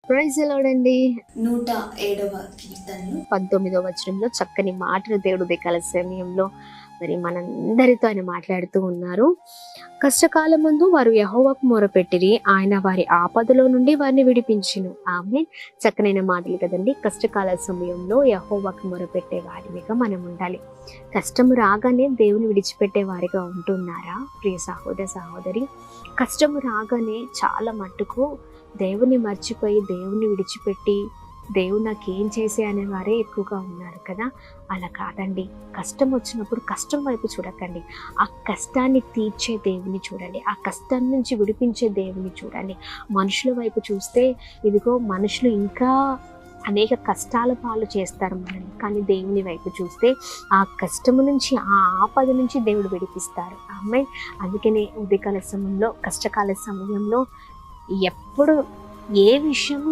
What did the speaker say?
Praise the lord అండి. 107వ కీర్తనలు 19వ వచనంలో చక్కని మాటలు దేవుడు ఉదయకాల సమయంలో మరి మనందరితో ఆయన మాట్లాడుతూ ఉన్నారు. కష్టకాలం ముందు వారు యెహోవాకు మొరపెట్టిరి, ఆయన వారి ఆపదలో నుండి వారిని విడిపించును. ఆమె చక్కనైన మాటలు కదండి. కష్టకాల సమయంలో యెహోవాకు మొరపెట్టే వారిగా మనం ఉండాలి. కష్టము రాగానే దేవుని విడిచిపెట్టే వారిగా ఉంటున్నారా ప్రియ సహోదర సహోదరి? కష్టము రాగానే చాలా మట్టుకు దేవుని మర్చిపోయి దేవుని విడిచిపెట్టి దేవుడు నాకేం చేసే అనేవారే ఎక్కువగా ఉన్నారు కదా. అలా కాదండి. కష్టం వచ్చినప్పుడు కష్టం వైపు చూడకండి, ఆ కష్టాన్ని తీర్చే దేవుని చూడండి, ఆ కష్టం నుంచి విడిపించే దేవుని చూడండి. మనుషుల వైపు చూస్తే ఇదిగో మనుషులు ఇంకా అనేక కష్టాల పాలు చేస్తారు మనల్ని, కానీ దేవుని వైపు చూస్తే ఆ కష్టము నుంచి, ఆ ఆపద నుంచి దేవుడు విడిపిస్తారు. ఆమె అందుకనే ఉదయకాల సమయంలో, కష్టకాల సమయంలో ఎప్పుడు ఏ విషయంలో